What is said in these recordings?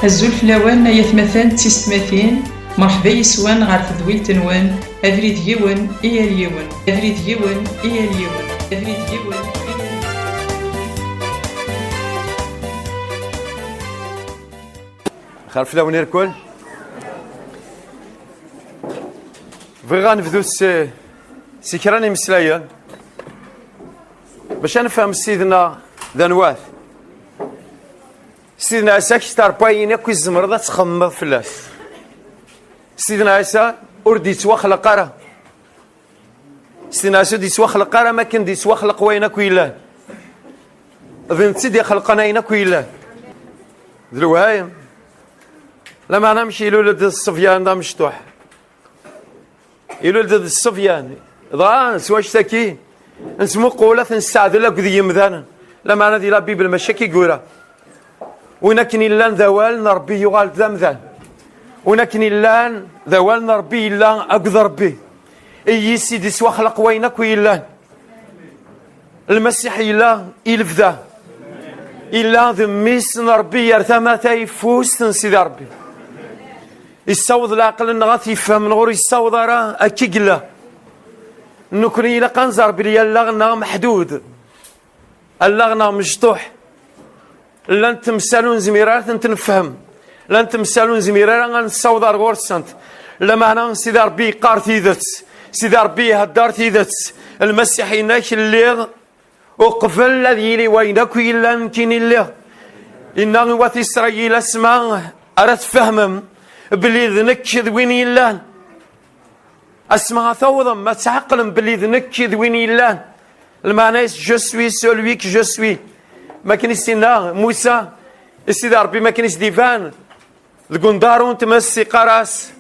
الزول فلاوان يثمثان تيستماثين مرحبا يسوان غار تذويل تنوان أفريد يون إيا اليون أفريد يون إيا اليون أفريد يون خار فلاوان يركل بغينا غنبدو سكراني مسلايا باش نفهم سيدنا ذا نواث سيدنا عيسى كتار باين كي الزمرضة تخمض فلاس سيدنا عيسى أردي يتوخلق راه سيدنا عيسى يتوخلق راه ما كان يتوخلق وين كويلان ذن سيدي خلقنا هنا كويلان ذلوهايم لما نمشي لولد الصفيان دا مشطوح يلولد الصفيان ضان سواش تاكي نسمو قولة نستعد لك ذي يمذانا لما انا دي لابي بالمشاكي قورا ونكن اللان ذوال نربي يغال ذا مذان ونكن اللان ذوال نربي اللان اقدر بي اي سيدي سوا خلق وينك ويلان المسيح إلا إلف ذا إلا ذميس نربي يرثما تيفوس تنسيد ربي يستوض العقل نغاث يفهم نغور يستوض راه أكي قلا نكوني إلا قنزر بلي اللغنا محدود اللغنا مشطوح لن تمثالون زميرات نتنفهم لن تمثالون زميرات غنستوض غور السنت لما أنا سيدي ربي قار تيدت سيدي ربي هدار تيدت المسيح إناك اللي وقفل الذي لي وينك إلا نمكن اللي إنه وثي إسرائيل اسمع أردت فهمم بلي ذنك ذوين يلان اسمع ثوضا ما تعقلم بلي ذنك ذوين يلان المعنى جو سوي سولوي كو جو سوي ما كاين سينا موسى سيدي ربي ما كاينش ديفان ذكوندارون تمسي قراس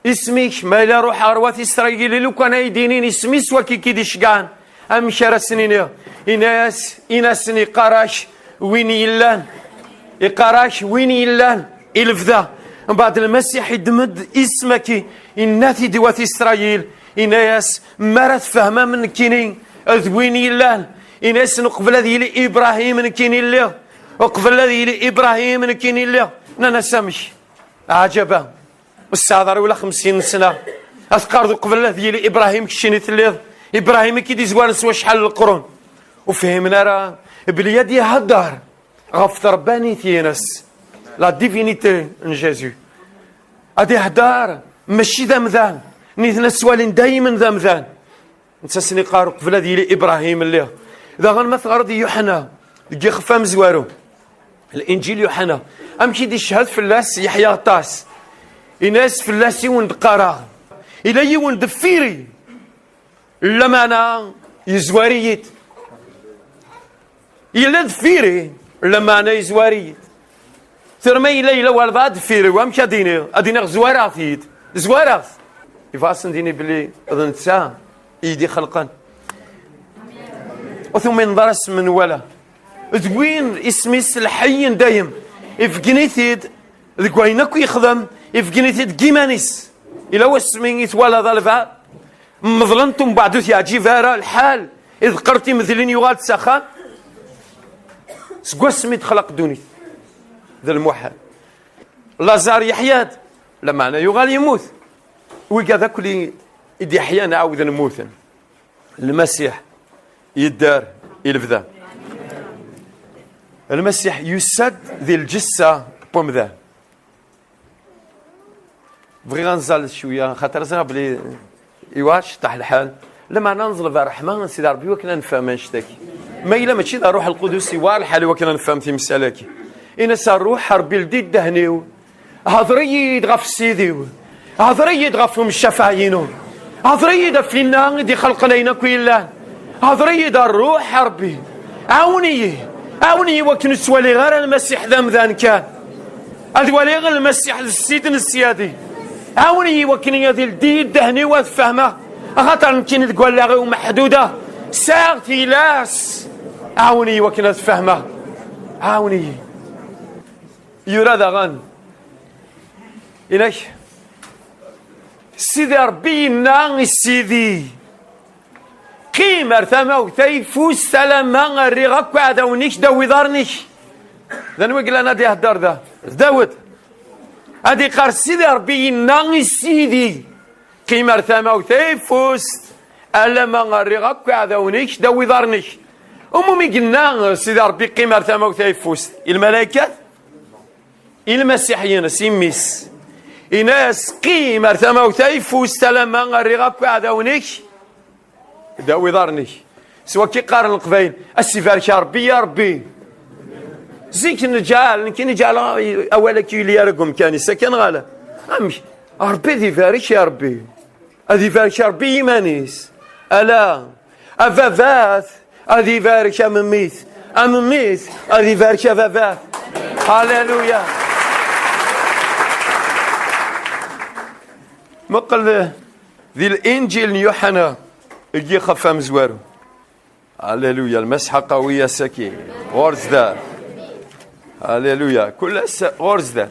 اسميك ما إلا روح أرواث إسرائيل لو كان يدينين اسمي سوا كي ديشكان أم شرا سنين إناس قراش وين يلان يقراش وين يلان إلفذا من بعد المسيح يدمد اسمك إناتي دوات إسرائيل إناس مرت فهمه من كيني أذوين يلان إناس نقبل ذي إبراهيم من كيني الله وقبل ذي إبراهيم من كيني الله نانا سامش عجبا والسعذر ولا 50 سنة أذكر قبل ذي إبراهيم كشيني تليض إبراهيم كي دي زوار سوا شحال القرون وفهمنا راه باليد يهدر غف رباني تينس لا ديفينيتي ان جيزو ادي هدار ماشي ذا مذان نيثنا سوالين دايما ذا مذان نتسني قارو قبل ديال ابراهيم اللي اذا غنمثل غرض يوحنا كي خفا مزوارو الانجيل يوحنا ام كي دي شهاد فلاس يحيى طاس الناس فلاس يوند قرا الى يوند فيري لما انا يزواريت إلا دفيري لما أنا يزواريت ثرمي ليلة والبعد دفيري وامشي أديني زوارات فيد زوارات يفاسن ديني بلي أظن تسا يدي خلقا وثم ينضرس من ولا دوين اسمي الحي دايم إفقنيتيد ذكوينك يخدم إفقنيتيد كيمانيس إلا واسمي يتوالى ذا البعد مظلمتم بعدو يعجي فارا الحال إذ قرتي مثلين يغاد سخان سكوا سميت خلق دوني ذا الموحد لازار يحياد لما أنا يغال يموت وكذا كل يدي أحيانا عاود نموثا المسيح يدار يلفذا المسيح يسد ذي الجثة بومذا بغي غنزال شوية خاطر زعما بلي يواش طاح الحال لما ننزل في الرحمن سيدي ربي وكنا نفهم نشتكي ما إلا ماشي الروح القدس والحال وكنا نفهم في مسالكي إن الروح ربي الديد دهنيو هضري يدغف سيديو هضري يدغف الشفاعينو هضري يدف لنا دي خلقنا لنا كويلان هضري يد الروح ربي عاوني وكن سوالي غير المسيح ذا ذان كان أذوالي غير المسيح السيد السيادي عاوني وكن يدي الديد دهنيو وفهمه خاطر يمكن تقول لا غير محدوده ساغتي لاس عاوني وكنا تفهمه عاوني يراد غان إليك سيدي ربي ناغ سيدي قيمة ثما وتيفوس سلامة الرغاك وعدا ونيش دا ويضارنيش ذا نوقل أنا دي هدار ذا داود هادي قار سيدي ربي ينا سيدي قيمة ثما تيفوست ألا ما غري غاك عذاونيك داوي ضارنيك أمومي قلنا سيدي ربي قيمة ثما تيفوست الملائكة المسيحيين سيميس إناس قيمة ثما تيفوست ألا ما غري غاك عذاونيك داوي ضارنيك سوا كي قارن القبايل السفارك يا ربي يا ربي زيك نجعل كي نجعل اولا كي لي رقم كان سكن غالا امشي ربي ذي فارك يا ربي اذي فارك يا ربي يمانيس الا افافات اذي فارك يا مميت امميت اذي فارك يا فافات هاليلويا مقل ذي الانجيل يوحنا يجي خفا مزوارو هاليلويا المسحه قويه سكين غورز دار هاليلويا كل غرز ذات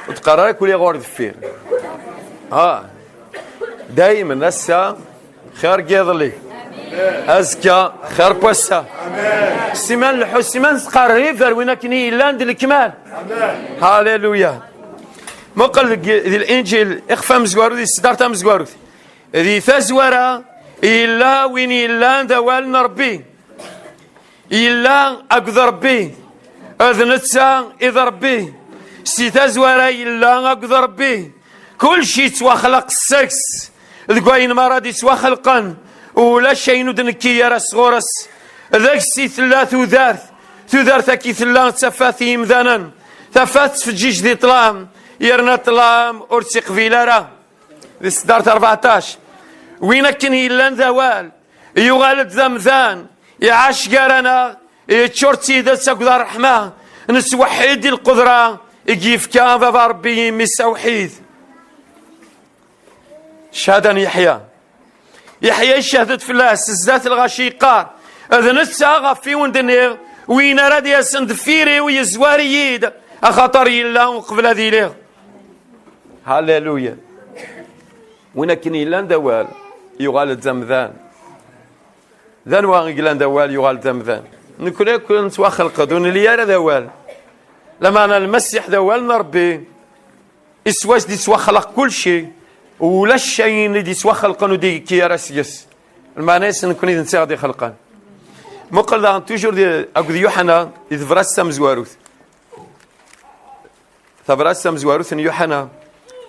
وتقرر كل غرز فيه دايما هسه خير قيضلي ازكى خير بوسا سيمان الحسيمان تقرر فروينا كني لاند الكمال هاليلويا مقل ذي الانجيل اخفى مزوارو ذي صدارتا مزوارو ذي ثزورا الا وين الا دوال نربي الا اقدر ربي اذنتها اذا ربي سيتا زوارا الا اقدر ربي كل شيء توا خلق السكس ذكوين مرض توا خلقا ولا شيء ندنكي يا راس غورس ذاك السي ثلاث ثلاث كي ثلاث تفاثي مذانا تفات في الجيش ذي طلام يرنا طلام ارسي قبيله ذي صدارت 14 وين كان الا ذوال يغالد ذمذان يعاش قارنا يتشورتي ذا سكذا الرحمة نسوحيد القدرة يجيف كان بابا ربي مسوحيد شهادة يحيى شهدت فلاس الزات الغشيقار اذا نتسا غفي وندنيغ وين راد يسند فيري ويزواري يد اخاطر يلا وقبل هذه ليه هاليلويا وين كان يلا دوال يغال زمذان ذن واغلان دوال يغال زمذان نكون كنت واخلق دون ليار دوال لما انا المسيح دوال نربي اسواج دي سوا خلق كل شيء ولا الشيء دي سوا خلقن ودي كي راسيس المعنى نكون اذا غادي خلقان مقل توجور دي اكو يوحنا يفرسم زواروث تفرسم زواروث يوحنا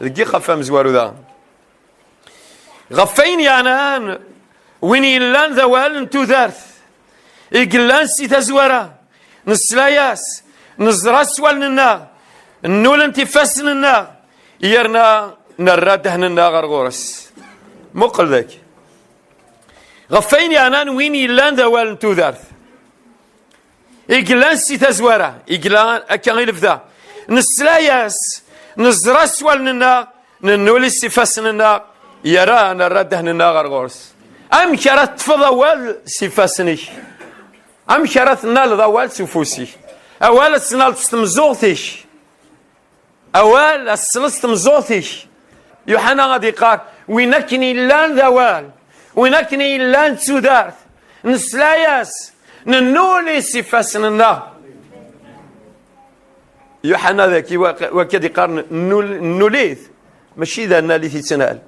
دقي خفام زوارو ذا غفين يعني وين يلان ذوال انتو ذارث إقلان سي تزورا نسلاياس نزراس والنا النول انتفاس لنا يرنا نراده لنا غرغورس مقل ذاك غفين يعنان وين يلان ذوال انتو ذارث إقلان سي تزورا إقلان أكان يلف ذا نسلاياس نزراس والنا النول انتفاس لنا يرا نراده لنا غرغورس أم كرات فضوال سيفاسنيش أم كرات نال ضوال سفوسي أول السنال تستمزوثيش أول السلس تمزوثيش يوحنا غادي قال وينكني لان ذوال وينكني لان تسودارث نسلاياس ننولي سيفاسننا يوحنا ذاكي وكادي قال نوليث ماشي ذا نالي تنال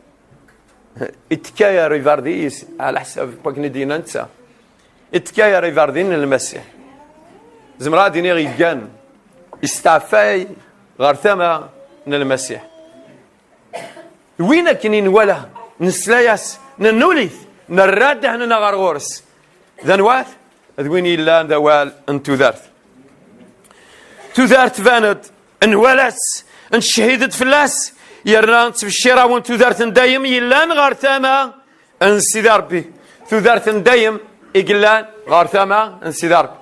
اتكايا ريفارديس على حساب باكني دينا نتا اتكايا ريفاردين المسيح زمرا ديني غيكان استعفاي غرثما من المسيح وين كنين ولا نسلاياس ننوليث نراده هنا غرغورس ذنوات ذويني الا ذوال انتو ذارث تذارت فاند انولات انشهيدت فلاس يرنا تبشيرا وانتو ذارت دايم يلان غارثما انسي ربي تذارت دايم إقلان غارثما انسي ربي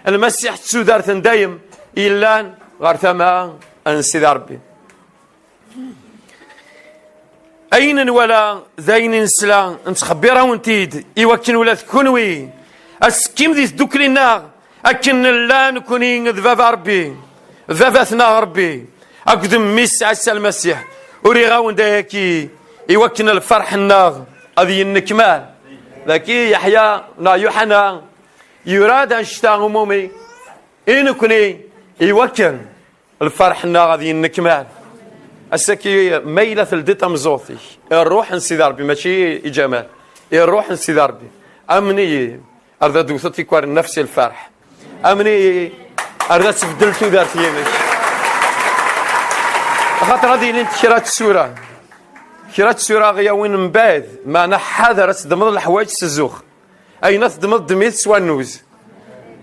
المسيح تذارت دايم يلان غارثما انسي ربي أين ولا ذين نسلا انت خبيرا وانتيد يوكن ولا تكونوي اسكيم ذي دوكلي النار اكن لا نكوني ذباب ربي ذبثنا ربي اقدم ميس عسى المسيح وريغاون داكي يوكن الفرح النار هذه النكمال ذاكي يحيى نا يوحنا يراد ان شتا عمومي ان كوني إيوكن الفرحنا غادي نكمل السكي ميلة الديتا مزوطي الروح نسيد ربي ماشي جمال الروح نسيد ربي أمني أردا دوثتي كوار نفسي الفرح أمني أردا تبدلتو دارتي يمش خاطر هذه اللي كرات السورة كرات السورة غيا وين مباد معنا حاضر تدمض الحوايج تزوخ أين تدمض دميت سوا النوز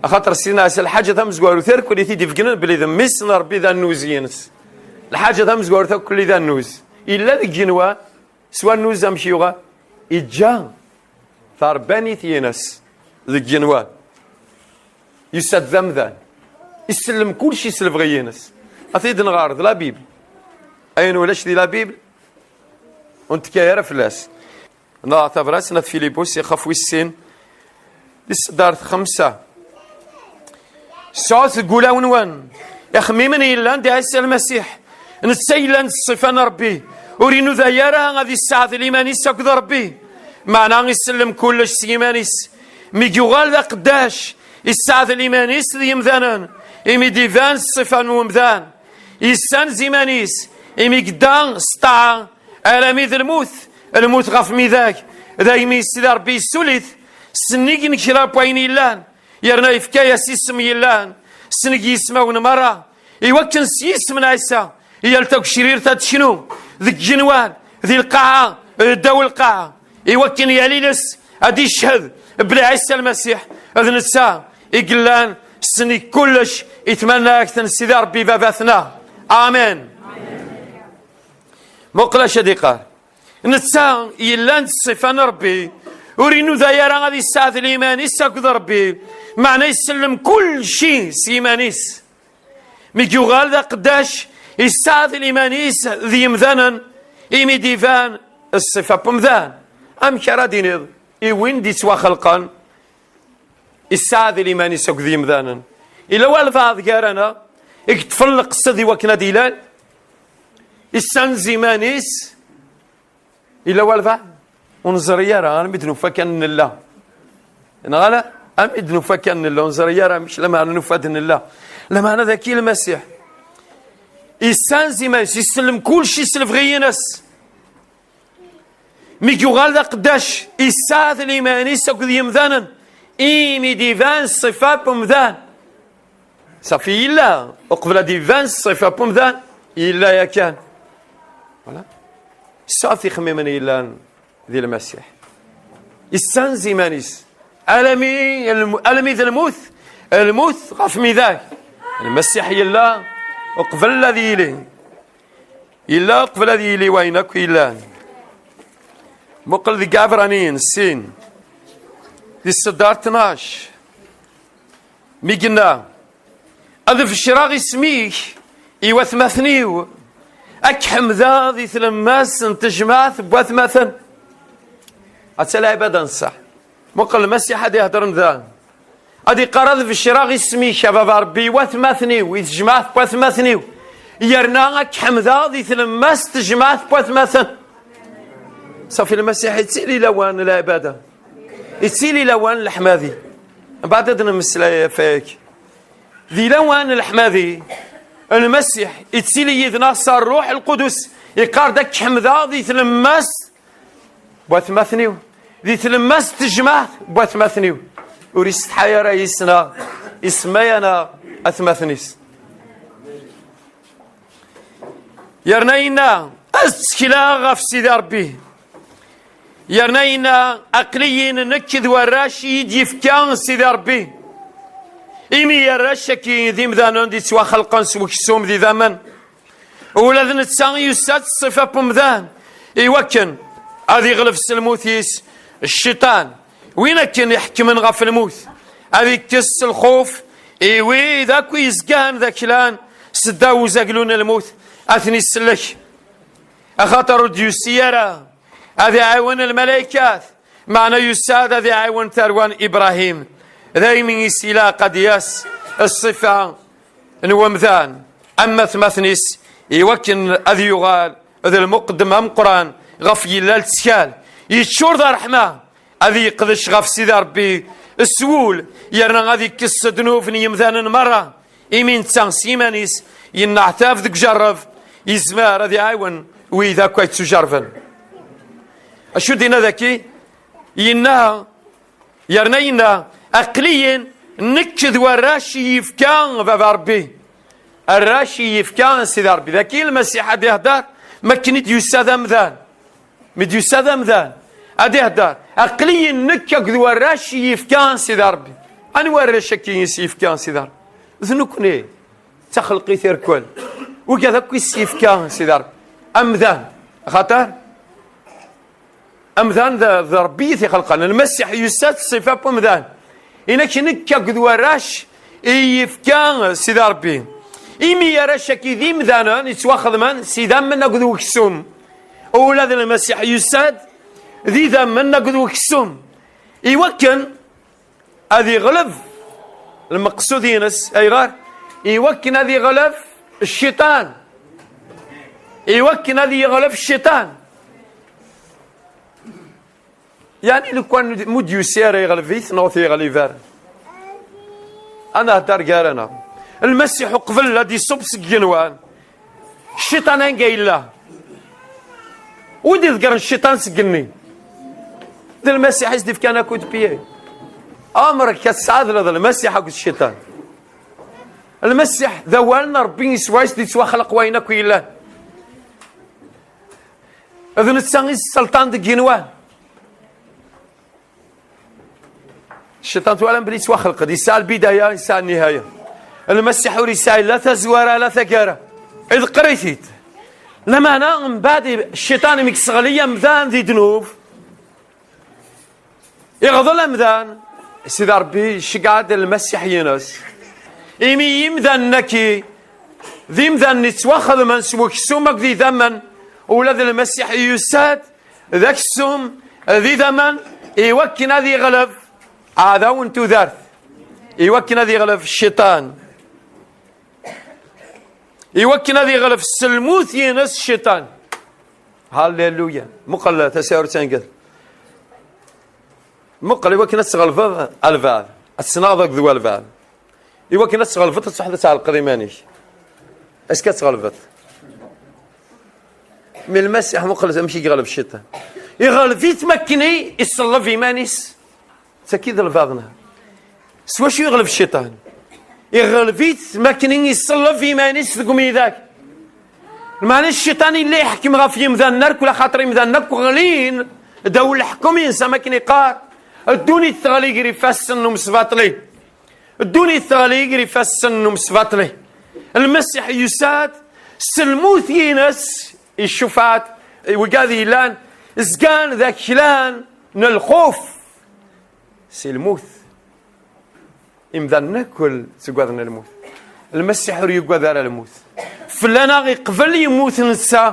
خاطر سينا الحاجة ثم زوارو ثيرك ولي تيدي فقنا بلي ذا ميسنا ربي ذا النوز ينس الحاجة ثم زوارو ثيرك كل ذا النوز إلا ذيك جنوا سوا النوز أمشي يغا إجا ثرباني ثينس ذيك جنوا يسد ذم ذا يسلم كل شيء يسلف غينس أثيد نغارض لا بيبل أين ولاش دي لا بيبل وانت كايرة فلاس نعتبر راسنا في فيليبوس يخاف ويسين دارت 5 سعود تقول ونوان يا خميمن إلا عندي عيسى المسيح نتسيلا الصفان ربي ورينو ذايرها غادي الساعة الإيمانيس هكذا ربي معنا يسلم كلش سيمانيس ميجوغال ذا قداش الساعة الإيمانيس ذي مذانا إمي ديفان الصفان ومذان إسان زيمانيس إمي قدان سطاع ألمي ذا الموت غاف ميذاك دايمي سيدي ربي السوليث سنيك نكرا بوين يلان يرنا يفكايا سيسم يلان سنك يسمعون مرة يوكن سيسم عيسى يلتاك شرير تشنو ذيك جنوان ذي القاعة داو القاعة يوكن ياليلس هادي يشهد بلا عيسى المسيح هذا نسا يقلان سنيك كلش يتمنى أكثر سيدي ربي باباثنا آمين مقلش ديقار نتسا يلان الصفان ربي ورينو ذايرا غادي الساعة الإيمانيس هكذا ربي معنى يسلم كل شيء سيمانيس ميكيوغال ذا قداش الساعة الإيمانيس ذي مذانا إيمي ديفان الصفة بمذان أم كرا دينيض إيوين دي سوا خلقان الساعة الإيمانيس هكذا ذي مذانا إلا والفاظ قارنا اكتفلق الصدي وكنا ديلان السان زيمانيس إلا والفاظ ونزريا راه مدنو فكان الله نغالا ام ادنو فكان الله ونزريا راه مش لما نفادن الله لما انا ذاكي المسيح يستنزي ما يسلم كل شيء يسلف غير ناس ميكيوغال ذا قداش يساعد الايمان يسكذ يمذانا ايمي ديفان صفات بمذان صافي الا اقبل ديفان صفات بمذان الا يا كان فوالا صافي خميمن الا ذي المسيح يستنزي مانيس ألمي ذا الموت غاف ميذاك المسيح يلا اقبل الذي يلي يلا اقبل الذي يلي وينك يلا مقل ذي قابرانين السين ذي الصدار 12 ميقنا أذف الشراغ يسميك إيوث مثنيو أكحم ذا ذي ثلماس انتجماث بواث مثن أتسلع عبادة نصح مقل المسيح هادي يهدرن ذا هادي قرض في الشراغ يسمي شباب ربي وثماثنيو يتجمعث بوثماثنيو يرناك حمذا ذي ثلماس تجمعث بوثماثن صافي المسيح يتسيلي لوان العبادة يتسيلي لوان الحماذي بعد ذا نمسلا فيك ذي لوان الحماذي المسيح يتسيلي يذناصر الروح القدس يقاردك حمذا ذي ثلماس بوثماثنيو ذي تلمس تجمع بوثماثنيو وريست حيا رئيسنا اسمينا اثماثنيس يرنينا اسكلا غف سيدي ربي يرنينا اقليين نكذ وراشي يفكان سيدي ربي ايمي يراشكي ذي مذانون دي سوا خلقان سوا كسوم ذي ذمن ولا ذنتسان يسات الصفة بمذان ايوكن هذه غلف السلموثيس الشيطان وين كان يحكم غف الموت هذه كس الخوف ايوي ذاك يزقان ذاك لان سداو زاقلون الموت اثني السلك اخاطر ديوسيرا هذه عيون الملائكات معنى يساد هذه عيون ثروان ابراهيم ذي من يسيلا قدياس الصفه نومذان اما ثمثنيس يوكن اذ يغال هذا المقدم ام قران غف يلال تسكال يتشور ذا رحمة هذي يقدش غف سيدي ربي السول يرنا غادي كس دنوف يمذان مرة إمين تسان سيمانيس ينعتاف ذك جرف يزمار هذا يعاون وإذا كويت سجرفن أشو دينا ذاكي ينا يرنينا أقليا نكذ والراشي يفكان بابا ربي الراشي يفكان سيدي ربي ذاكي المسيح هذا يهدر ما كنت يساد مذان مدي يساد مذان هذا يهدر أقليا نكذ والراشي يفكان سيدي ربي أنا وراشك يفكان سيدي ربي ذنكني تخلقي ثيركول وكذا كويس يفكان سيدي ربي أمذان خاطر أمذان ذا ربي في خلقنا المسيح يساد صفة بمذان إنك نكذ وراش يفكان سيدي ربي إمي يراشك ذي مذانا يتواخذ من سيدا من نقذ وكسوم أولاد المسيح يساد ذي ذا من نقذ وكسوم يوكن هذه غلب المقصود ينس أيغار يوكن هذه غلب الشيطان يوكن هذه غلب الشيطان يعني لو كان مود يسير يغلب فيث نوث يغلب أنا هدار قارنا المسيح قبل الذي صب سجنوان الشيطان قايل له ودي ذكر الشيطان سجني ذا المسيح يزدف كان كود بيه أمرك كالسعادة لذا المسيح حق الشيطان المسيح ذوالنا ربي يسوايس دي سوا خلق وينك ويلا إذن السان السلطان دي جنوان الشيطان توالم بلي سوا خلق دي سال بداية يسال النهاية المسيح رسالة لا تزوار لا ثقارة إذ قريتيت لما أنا من بعد الشيطان مكسغلية مذان ذي دنوب يغضل مذان سيدي ربي شقاد المسيح ينس إمي يمذن نكي ذي مذن نتواخذ من سوك سومك ذي ذمن ولاد المسيح يساد ذاك السوم ذي ذمن يوكن هذه غلب هذا وانتو ذارث يوكن هذه غلب الشيطان يوكن هذه غلب السلموث ينس الشيطان هاليلويا مقلة تساور تنقل مقل يوكن السغلفة الفاذ السناضك ذو الفاذ يوكن السغلفة تصحى على القديمانيش اسكت سغلفة من المسيح مقل مشي يغلب الشيطان يغلب يتمكني يصلى في مانيس تأكيد الفاظنا سوا شو يغلب الشيطان يغلب يتمكني يصلى في مانيس تقومي ذاك معنى الشيطان اللي يحكم غا في يمذنك ولا خاطر يمذنك وغلين داول الحكم ينسى ما كان يقار الدوني الثغلي يقري فاسن ومسفاطلي الدوني الثغلي يقري فاسن ومسفاطلي المسيح يساد سلموث ينس الشفات وقاذي لان زقان ذاك لان الخوف سلموث يمذنك كل تقوذنا الموت المسيح يقوذ على الموت فلانا غي قبل يموت نسا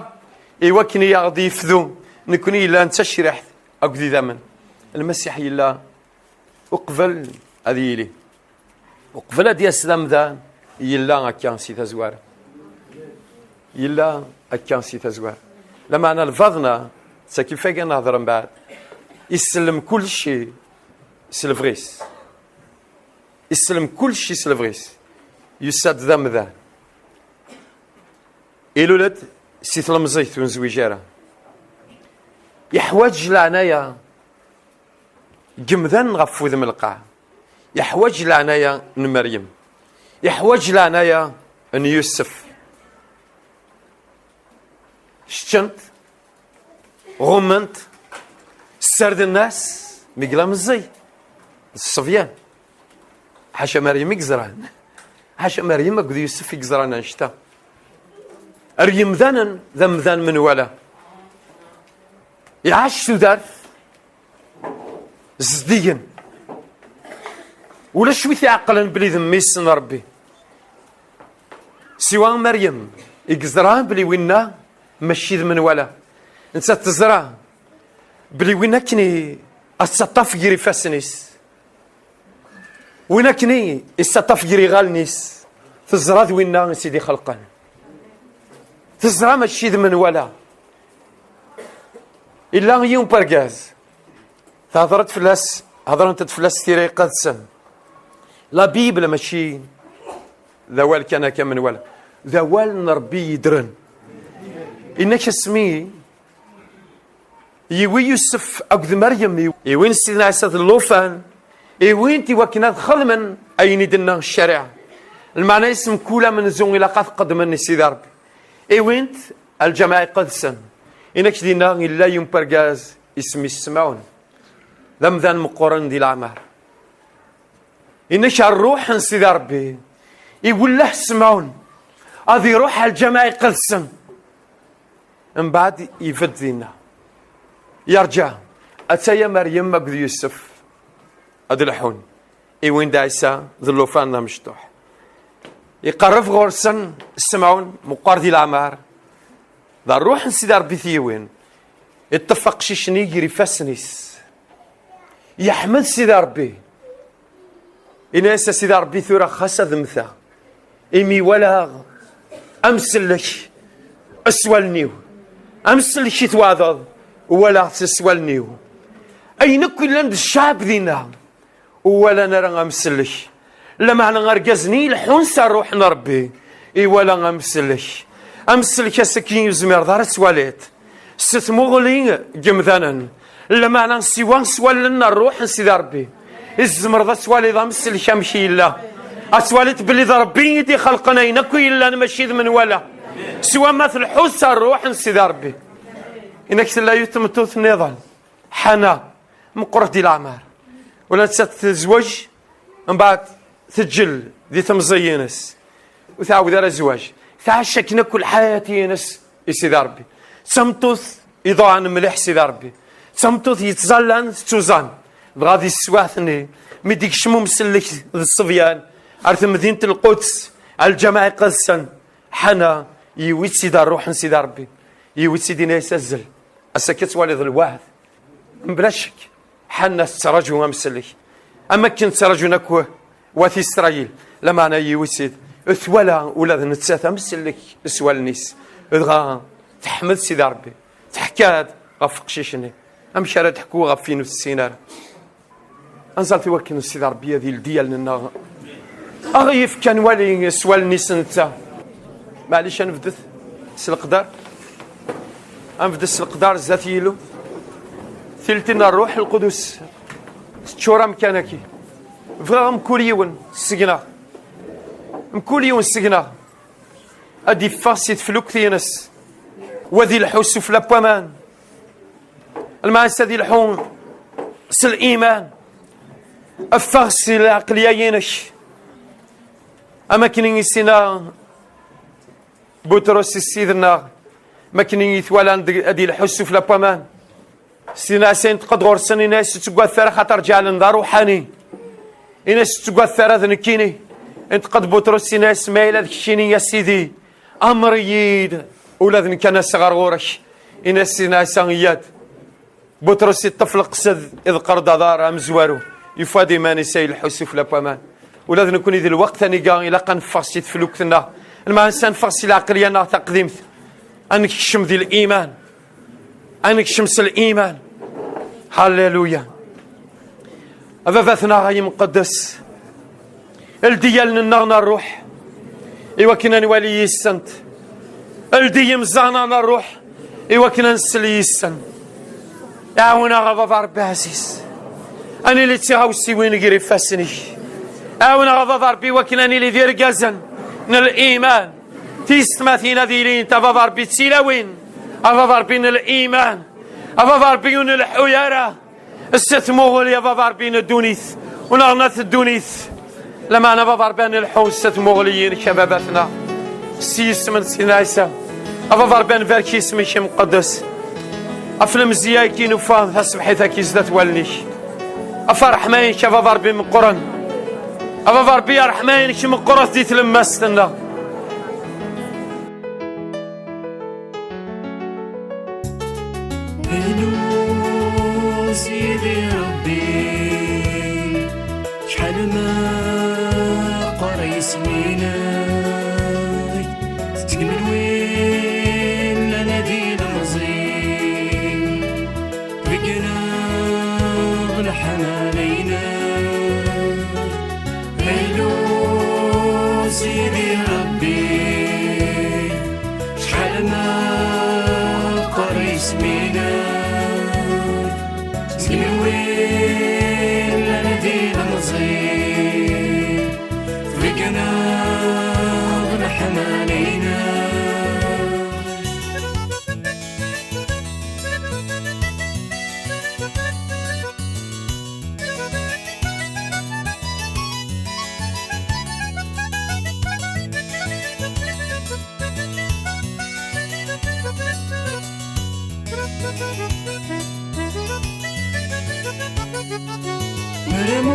يوكني يغضي يفذو نكوني لا نتشرح أقضي ذمن المسيح يلا وقبل هذه لي وقبل هذه السلام ذا يلا أكان سي تزوار يلا أكان سي تزوار لما أنا الفضنا سكيف كان نهضر من بعد يسلم كل شيء سلفريس يسلم كل شيء سلفريس يساد ذم ذا إلولد سيث المزيت ونزويجارة يحوج العناية جمذان غفو ذم القاع يحوج العناية مريم يحوج العناية ان يوسف شتنت غمنت سرد الناس مقلا مزي الصفيان حاشا مريم يقزران حاشا مريم قد يوسف يقزران انشتا أريم ذانا ذم ذان من ولا يعاش ذار زديا ولا شوي عقلا بلي ذميس ربي سوى مريم يقزرها بلي وينا مشي من ولا انت تزرع بلي وينا كني السطاف يري فاسنيس وينا كني السطاف يري غالنيس تزرع وينا سيدي خلقان تزرع ماشي من ولا إلا يوم برقاز هضرت فلاس هضرت فلاس تيري قدسا لا بيبل ماشي ذوال كان كمن ولا ذوال نربي يدرن إنك اسمي يوي يوسف أقد مريم يوين سيدنا عيسى اللوفان يوين توكنات خدما أين دنا الشريعة المعنى اسم كولا من زون إلى قد قدم سيدي ربي يوينت الجماعة قدسا إنك دينا إلا يوم برقاز اسمي السماون ذم ذان مقورن دي العمار إنك الروح سيدي ربي يقول له سماون هذه روح الجماعة قدسا من بعد يفد دينا يرجع أتايا مريم مقد يوسف أدلحون وين دايسا ذلوفان مشطوح يقرف غورسن السمعون مقاردي العمار ذا الروح نسيدار بثيوين اتفق شيشني يجري فاسنيس يحمد سيدي ربي إناس سيدي ربي ثورة خاصة ذمثا إمي ولا أمسلك أسوالنيو أمسلك تواضض ولا تسوالنيو أين كل عند الشعب ذينا ولا نرى أمسلك لما أنا غرقزني الحنس روح نربي ولا أمسلك سكين يزمر دار سواليت ستمغلي جمذانا لما أنا سوان سوال لنا الروح سيدي ربي الزمر ذا سوالي ذا مسلك أمشي الله أسوالت بلي ذا ربي يدي خلقنا ينكو إلا نمشيد من ولا سوى مثل حس الروح سيدي ربي إنك لا يتمتوث نضال حنا مقرة دي الأعمار ولا تتزوج من بعد تجل ذي تمزينس وتعود على الزواج تعشكنا كل حياتي نس سيدي ربي تمتوث يضاع مليح سيدي ربي تمتوث يتزلن توزان بغادي السواثني مديك شمو مسلك الصبيان عرف مدينة القدس الجماعة قدسا حنا يويت سيدي الروح سيدي ربي يويت سيدي يسزل أسكت والد الواحد بلا شك حنا استرجوا مسلك أما كنت ترجو نكوه وفي إسرائيل لما أنا يوسيد ثولا ولاد نتساثا مسلك سوال نيس إذغا تحمد سيدي ربي تحكاد غفق شيشني أمشي راه تحكو غفينو السينار أنزل توكن سيدي ربي هذه ديالنا أغيف كان والي سوال نيس نتا معليش نفدث سلقدار أنفدس القدار ذاتي له ثلثنا الروح القدس شورا مكانكي فغا مكوليون السجنا مكوليون السجنا أدي فاسد فلوك ثينس وذي الحوس في لابوامان المعس ذي الحون سل إيمان أفاس العقلية ينش أما كنين السنا بطرس السيدنا ما كنين يثوالان أدي الحوس في لابوامان سينا سين تقد غرسن إناس تقوى الثارة خاطر جعل نظار وحاني إناس تقوى الثارة ذنكيني انت قد بطرس إناس مايلة ذكشيني يا سيدي أمر ييد ولا ذنك أنا صغار غورش إناس سينا سانيات بطرس الطفل قصد إذ قرد دار أمزوارو يفادي ماني سايل الحسوف لابوامان ولا ذنكوني ذي الوقت ثاني قاعد إلا قن فرسي تفلوكتنا المعنى إنسان فرسي العقلية نا تقديمت أنك شم ذي الإيمان أنك شمس الإيمان هاليلويا أفافثنا غاي مقدس الديال نغنى الروح إيوا كنا نولي السنت الدي مزانا الروح إيوا كنا نسلي السن يعاونا غضب ربي عزيز أنا اللي تغاوسي وين غير فاسني يعاونا غضب ربي وكنا اللي دير قازن الإيمان تيستماثينا ذيلين تغضب ربي تسيلاوين أفضل بين الإيمان أفضل بين الحيارة الستموغل يفضل بين الدونيث ونغنات الدونيث لما أنا أفضل بين الحوس ستموغليين شباباتنا سيس من سينايسا أفضل بين فاركي اسمي مقدس أفلم زياكي نفاض هسبحيثا كيزدات والنيش أفرح ماين شفضل بين قرن أفضل بين رحمين شم قرص دي تلمستنا سيدي ربي شحال ما قرا يسميناي تقبل وين لنا دي المزين بقنا غلحنا علينا هيلو سيدي ربي شحال ما قري سمينك سلمي وين لا ندير مزيد فيقنا ونحن علينا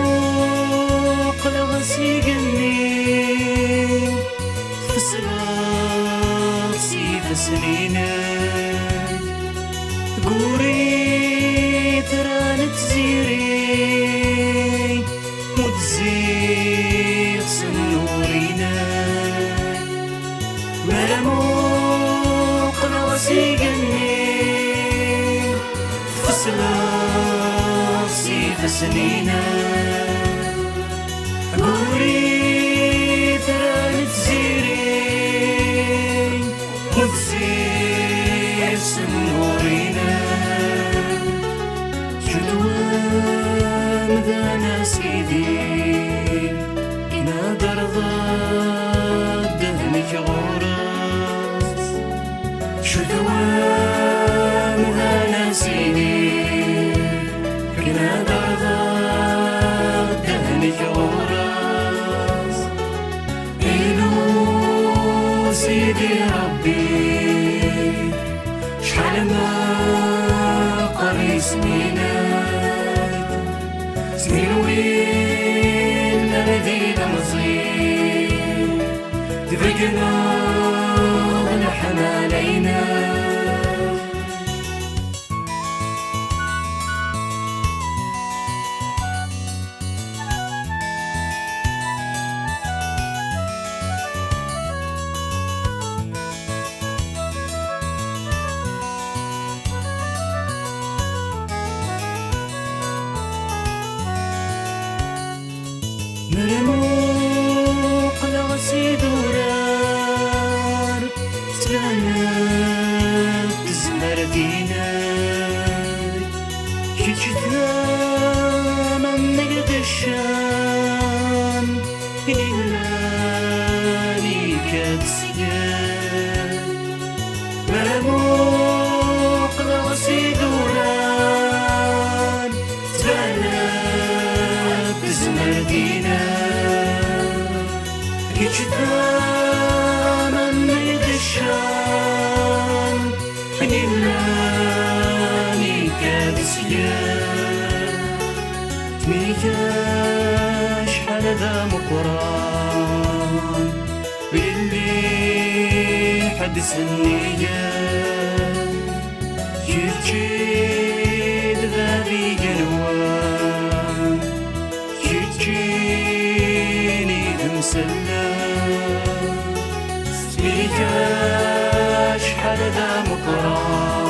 مرموق لغسيقني فسرات سيف سنينك قوري ترى نتزيري متزيق سنورينك مرموق لغسيقني فسرات سيف سنينك قوري ترى نتزيري متزيق سنورينا جدوان ذانا سيدي نادر ضد دهنك غورس جدوان ذانا سيدي نادر ضد دهنك غورس سيدي ربي شحال ما قري سنينك سنين وين لا ندير مزيد تفرقنا ونحن علينا مرموق لغسي دورار تلانك تزمر دينك كيجدا من نقد الشام إلا ليك تسيان مرموق لغسي دورار تلانك تزمر دينك كيجدا من نقد الشام إلا ليك تسيان تميكا شحال ذا مقران باللي حدث النية كيرجيد ذابي قنوان كيرجيني ذمسلام تميكا شحال ذا مقران